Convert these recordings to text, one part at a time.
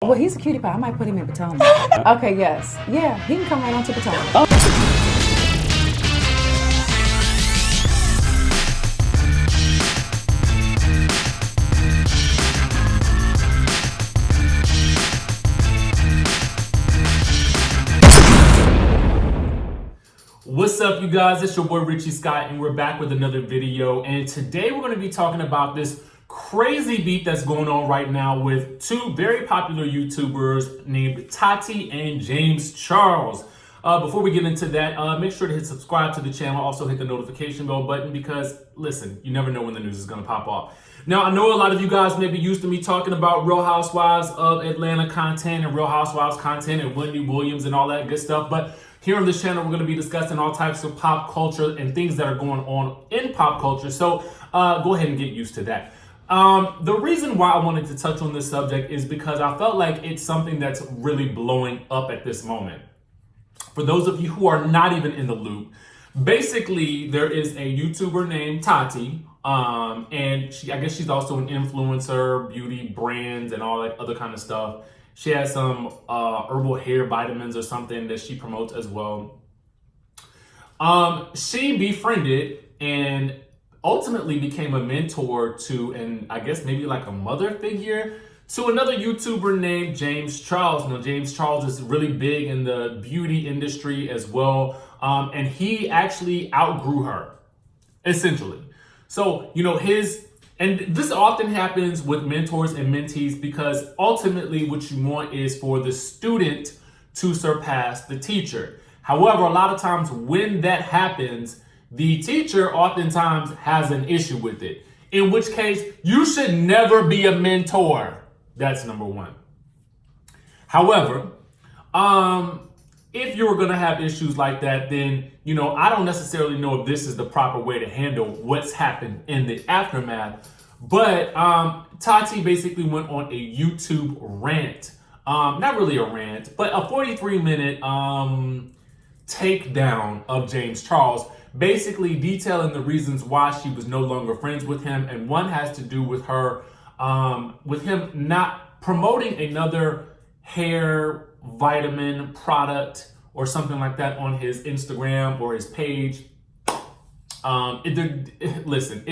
Well, he's a cutie pie. I might put him in Potomac. Okay, yes. Yeah, he can come right on to Potomac. What's up, you guys? It's your boy Richie Scott, and we're back with another video. And today we're going to be talking about this crazy beef that's going on right now with two very popular YouTubers named Tati and James Charles. Before we get into that, make sure to hit subscribe to the channel. Also hit the notification bell button because, listen, you never know when the news is going to pop off. Now, I know a lot of you guys may be used to me talking about Real Housewives of Atlanta content and Real Housewives content and Wendy Williams and all that good stuff, but here on this channel, we're going to be discussing all types of pop culture and things that are going on in pop culture. So go ahead and get used to that. The reason why I wanted to touch on this subject is because I felt like it's something that's really blowing up at this moment. For those of you who are not even in the loop, basically there is a YouTuber named Tati, and I guess she's also an influencer, beauty brands and all that other kind of stuff. She has some herbal hair vitamins or something that she promotes as well. She befriended and ultimately became a mentor to, and I guess maybe like a mother figure, to another YouTuber named James Charles. Now, James Charles is really big in the beauty industry as well. And he actually outgrew her, essentially. So, you know, and this often happens with mentors and mentees because ultimately what you want is for the student to surpass the teacher. However, a lot of times when that happens, the teacher oftentimes has an issue with it, in which case you should never be a mentor. That's number one. However, if you're going to have issues like that, then, you know, I don't necessarily know if this is the proper way to handle what's happened in the aftermath. But Tati basically went on a YouTube rant. Not really a rant, but a 43-minute takedown of James Charles, basically detailing the reasons why she was no longer friends with him. And one has to do with her, with him not promoting another hair vitamin product or something like that on his Instagram or his page. Listen,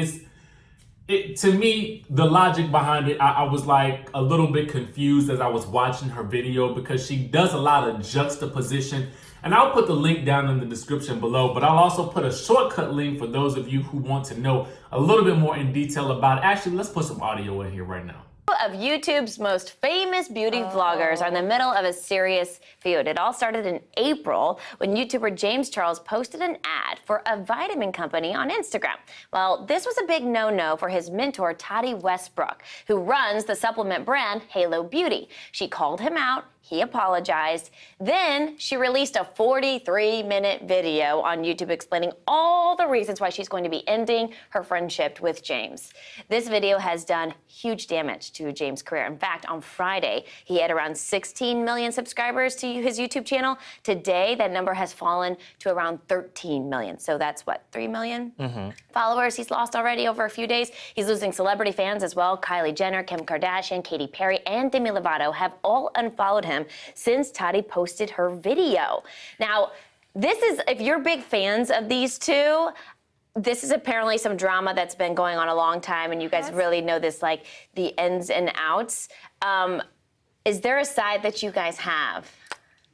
to me, the logic behind it, I was like a little bit confused as I was watching her video because she does a lot of juxtaposition. And I'll put the link down in the description below, but I'll also put a shortcut link for those of you who want to know a little bit more in detail about it. Actually, let's put some audio in here right now. Of YouTube's most famous beauty vloggers are in the middle of a serious feud. It all started in April when YouTuber James Charles posted an ad for a vitamin company on Instagram. Well, this was a big no-no for his mentor, Tati Westbrook, who runs the supplement brand Halo Beauty. She called him out. He apologized. Then she released a 43-minute video on YouTube explaining all the reasons why she's going to be ending her friendship with James. This video has done huge damage to James' career. In fact, on Friday, he had around 16 million subscribers to his YouTube channel. Today, that number has fallen to around 13 million. So that's what, 3 million followers he's lost already over a few days. He's losing celebrity fans as well. Kylie Jenner, Kim Kardashian, Katy Perry, and Demi Lovato have all unfollowed him since Tati posted her video. Now, this is, if you're big fans of these two, this is apparently some drama that's been going on a long time, and you guys really know this, like the ins and outs. Is there a side that you guys have?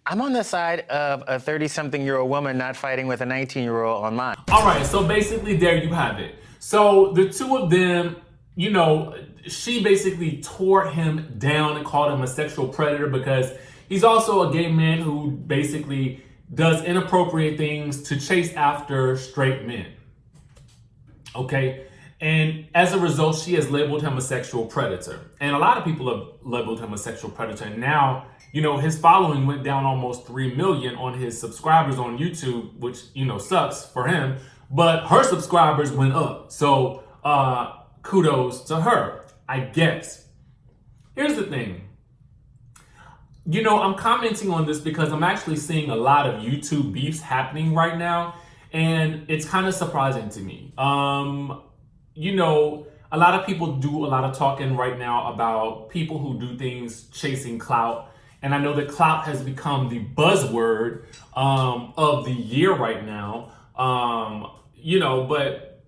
I'm on the side of a 30-something-year-old woman not fighting with a 19-year-old online. All right, so basically there you have it. So the two of them, you know, she basically tore him down and called him a sexual predator because he's also a gay man who basically does inappropriate things to chase after straight men. Okay? And as a result, she has labeled him a sexual predator. And a lot of people have labeled him a sexual predator. And now, you know, his following went down almost 3 million on his subscribers on YouTube, which, you know, sucks for him. But her subscribers went up. So, kudos to her, I guess. Here's the thing. You know, I'm commenting on this because I'm actually seeing a lot of YouTube beefs happening right now, and it's kind of surprising to me. You know, a lot of people do a lot of talking right now about people who do things chasing clout. And I know that clout has become the buzzword of the year right now. But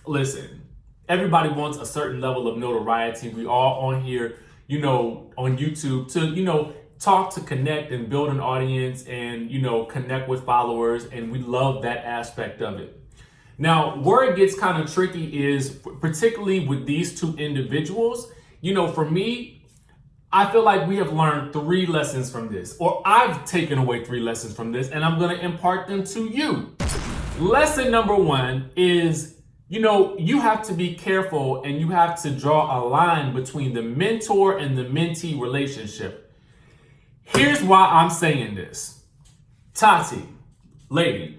listen, everybody wants a certain level of notoriety. We all on here, on YouTube to, talk, to connect and build an audience and, connect with followers. And we love that aspect of it. Now, where it gets kind of tricky is particularly with these two individuals, for me, I feel like we have learned 3 lessons from this, or I've taken away 3 lessons from this, and I'm going to impart them to you. Lesson number 1 is, you have to be careful and you have to draw a line between the mentor and the mentee relationship. Here's why I'm saying this. Tati, lady,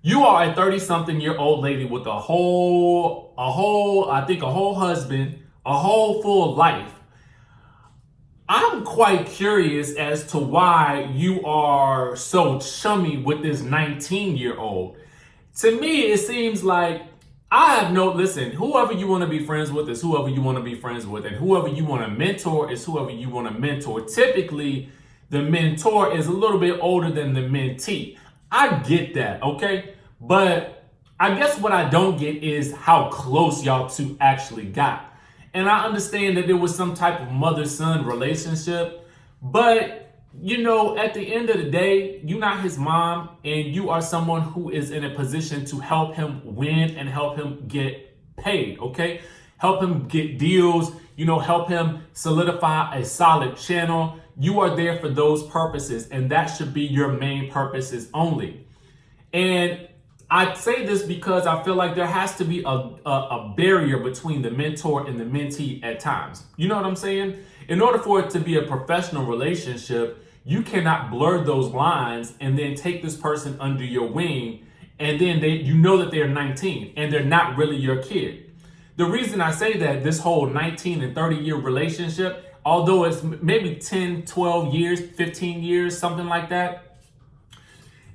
you are a 30-something-year-old lady with a whole husband, a whole full life. I'm quite curious as to why you are so chummy with this 19-year-old. To me, it seems like whoever you want to be friends with is whoever you want to be friends with, and whoever you want to mentor is whoever you want to mentor. Typically, the mentor is a little bit older than the mentee. I get that, okay? But I guess what I don't get is how close y'all two actually got. And I understand that there was some type of mother-son relationship, but, at the end of the day, you're not his mom, and you are someone who is in a position to help him win and help him get paid, okay? Help him get deals, help him solidify a solid channel. You are there for those purposes, and that should be your main purposes only. And I say this because I feel like there has to be a barrier between the mentor and the mentee at times. You know what I'm saying? In order for it to be a professional relationship, you cannot blur those lines and then take this person under your wing, and then that they're 19 and they're not really your kid. The reason I say that, this whole 19 and 30-year relationship, although it's maybe 10, 12 years, 15 years, something like that,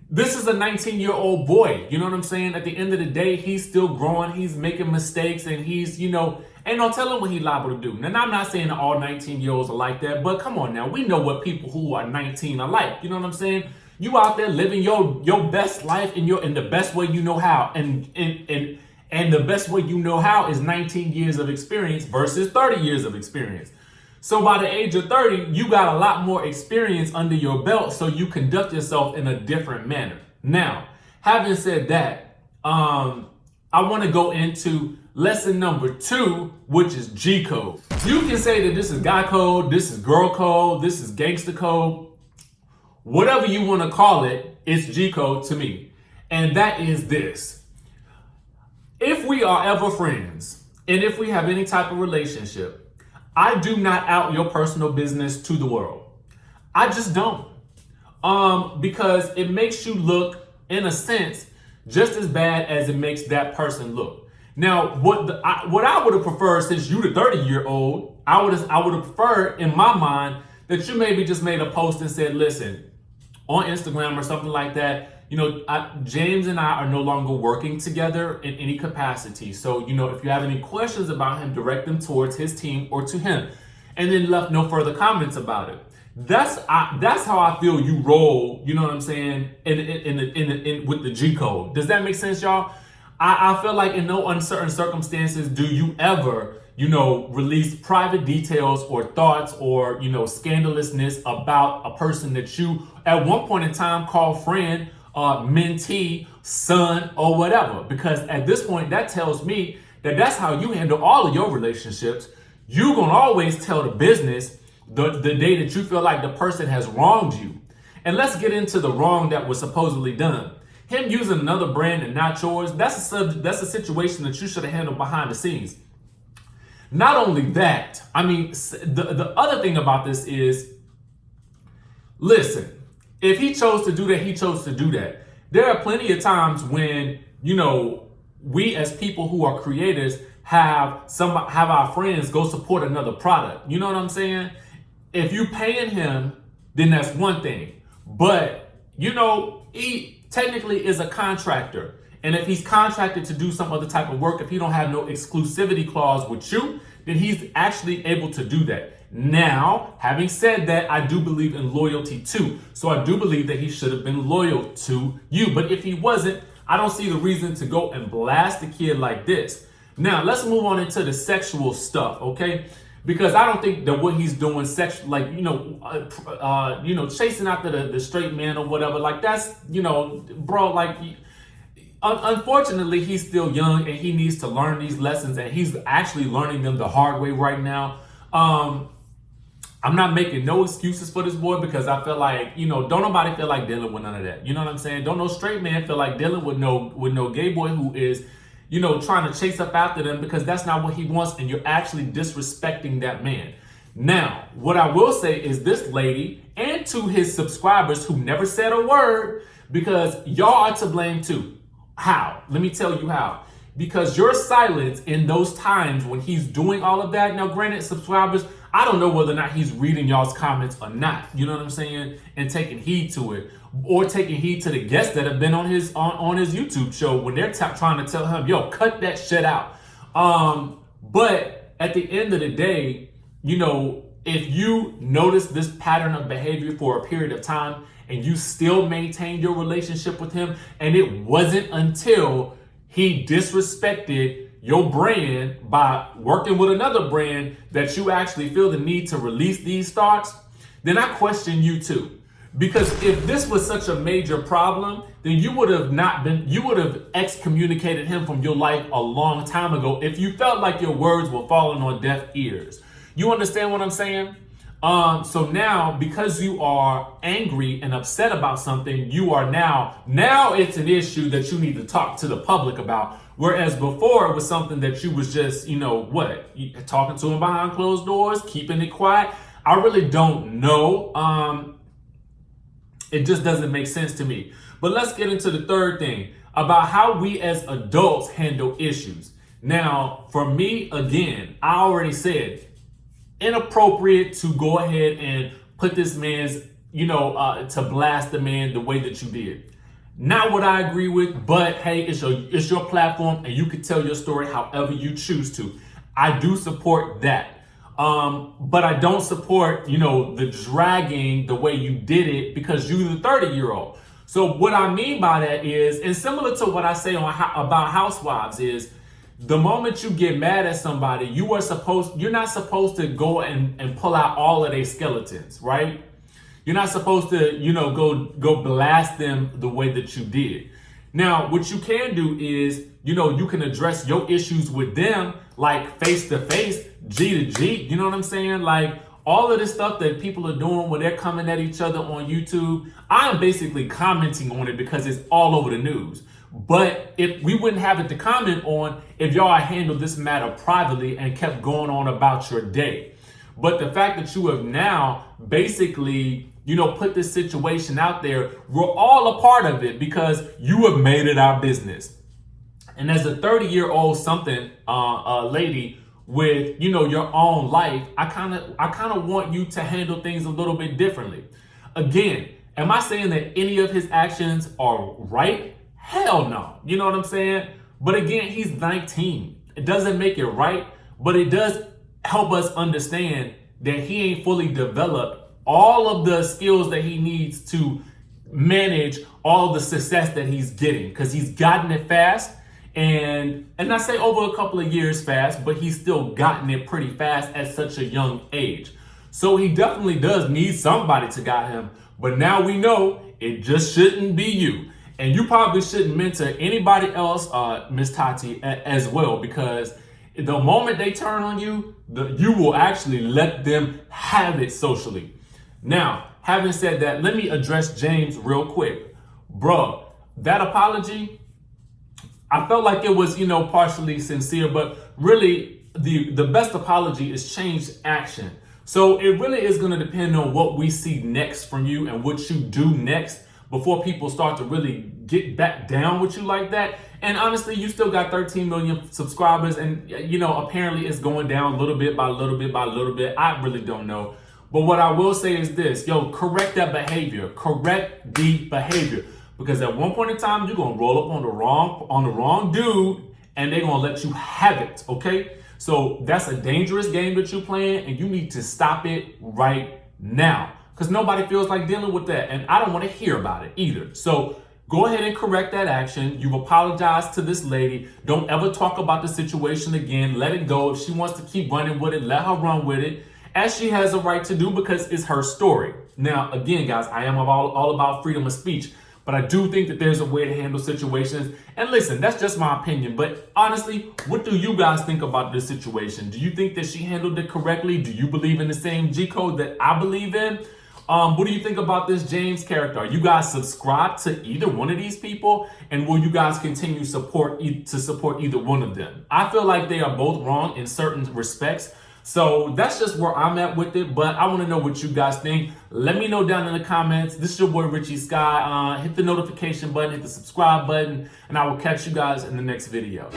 this is a 19-year-old boy, you know what I'm saying? At the end of the day, he's still growing, he's making mistakes, and he's, ain't no telling what he's liable to do. And I'm not saying that all 19-year-olds are like that, but come on now, we know what people who are 19 are like, you know what I'm saying? You out there living your best life in the best way you know how, and the best way you know how is 19 years of experience versus 30 years of experience. So by the age of 30, you got a lot more experience under your belt, so you conduct yourself in a different manner. Now, having said that, I want to go into lesson number 2, which is G code. You can say that this is guy code, this is girl code, this is gangster code. Whatever you want to call it, it's G code to me. And that is this. If we are ever friends, and if we have any type of relationship, I do not out your personal business to the world. I just don't. Because it makes you look, in a sense, just as bad as it makes that person look. Now, what I would have preferred, since you the 30-year-old, I would have preferred, in my mind, that you maybe just made a post and said, listen, on Instagram or something like that, James and I are no longer working together in any capacity. So, if you have any questions about him, direct them towards his team or to him. And then left no further comments about it. That's how I feel you roll, you know what I'm saying, in with the G code. Does that make sense, y'all? I feel like in no uncertain circumstances do you ever, release private details or thoughts or, scandalousness about a person that you at one point in time called friend, mentee, son, or whatever. Because at this point, that tells me that that's how you handle all of your relationships. You're going to always tell the business the day that you feel like the person has wronged you. And let's get into the wrong that was supposedly done. Him using another brand and not yours, that's a situation that you should have handled behind the scenes. Not only that, the other thing about this is, listen, if he chose to do that, he chose to do that. There are plenty of times when, we as people who are creators have our friends go support another product. You know what I'm saying? If you paying him, then that's one thing. But, he technically is a contractor. And if he's contracted to do some other type of work, if he don't have no exclusivity clause with you, then he's actually able to do that. Now, having said that, I do believe in loyalty too. So I do believe that he should have been loyal to you. But if he wasn't, I don't see the reason to go and blast the kid like this. Now, let's move on into the sexual stuff, okay? Because I don't think that what he's doing, chasing after the straight man or whatever, like that's, bro, like, unfortunately, he's still young and he needs to learn these lessons, and he's actually learning them the hard way right now. I'm not making no excuses for this boy, because I feel like, don't nobody feel like dealing with none of that. You know what I'm saying? Don't no straight man feel like dealing with no gay boy who is, trying to chase up after them, because that's not what he wants, and you're actually disrespecting that man. Now, what I will say is this lady, and to his subscribers who never said a word, because y'all are to blame too. How? Let me tell you how. Because your silence in those times when he's doing all of that, now granted, subscribers, I don't know whether or not he's reading y'all's comments or not, you know what I'm saying, and taking heed to it, or taking heed to the guests that have been on his YouTube show when they're trying to tell him, yo, cut that shit out. But at the end of the day, if you notice this pattern of behavior for a period of time and you still maintain your relationship with him, and it wasn't until he disrespected your brand by working with another brand that you actually feel the need to release these thoughts, then I question you too. Because if this was such a major problem, then you would have excommunicated him from your life a long time ago if you felt like your words were falling on deaf ears. You understand what I'm saying? So now, because you are angry and upset about something, you are now it's an issue that you need to talk to the public about. Whereas before it was something that you was just, talking to him behind closed doors, keeping it quiet. I really don't know. It just doesn't make sense to me. But let's get into the third thing about how we as adults handle issues. Now, for me, again, I already said, inappropriate to go ahead and put this man's, to blast the man the way that you did. Not what I agree with, but hey, it's your platform and you can tell your story however you choose to. I do support that. But I don't support, the dragging the way you did it, because you're the 30-year-old. So what I mean by that is, and similar to what I say about Housewives, is the moment you get mad at somebody, you're not supposed to go and pull out all of their skeletons, right? You're not supposed to, go blast them the way that you did. Now, what you can do is, you can address your issues with them, like face to face, G to G. You know what I'm saying? Like all of this stuff that people are doing when they're coming at each other on YouTube, I'm basically commenting on it because it's all over the news. But if we wouldn't have it to comment on if y'all handled this matter privately and kept going on about your day. But the fact that you have now basically, put this situation out there, we're all a part of it because you have made it our business. And as a 30-year-old lady with, your own life, I kind of want you to handle things a little bit differently. Again, am I saying that any of his actions are right? Hell no. You know what I'm saying? But again, he's 19. It doesn't make it right, but it does help us understand that he ain't fully developed all of the skills that he needs to manage all the success that he's getting, because he's gotten it fast. And I say over a couple of years fast, but he's still gotten it pretty fast at such a young age. So he definitely does need somebody to guide him. But now we know it just shouldn't be you. And you probably shouldn't mentor anybody else, Miss Tati, as well, because the moment they turn on you, you will actually let them have it socially. Now, having said that, let me address James real quick. Bro, that apology, I felt like it was, partially sincere, but really the best apology is changed action. So it really is going to depend on what we see next from you and what you do next before people start to really get back down with you like that. And honestly, you still got 13 million subscribers, and apparently it's going down little bit by little bit by little bit. I really don't know. But what I will say is this, correct that behavior, correct the behavior. Because at one point in time, you're gonna roll up on the wrong dude, and they're gonna let you have it, okay? So that's a dangerous game that you're playing, and you need to stop it right now. Because nobody feels like dealing with that, and I don't want to hear about it either. So go ahead and correct that action. You've apologized to this lady. Don't ever talk about the situation again. Let it go. If she wants to keep running with it, let her run with it, as she has a right to do, because it's her story. Now, again, guys, I am all about freedom of speech, but I do think that there's a way to handle situations. And listen, that's just my opinion. But honestly, what do you guys think about this situation? Do you think that she handled it correctly? Do you believe in the same G code that I believe in? What do you think about this James character? Are you guys subscribed to either one of these people? And will you guys continue to support either one of them? I feel like they are both wrong in certain respects. So that's just where I'm at with it. But I want to know what you guys think. Let me know down in the comments. This is your boy Richie Sky. Hit the notification button, hit the subscribe button, and I will catch you guys in the next video.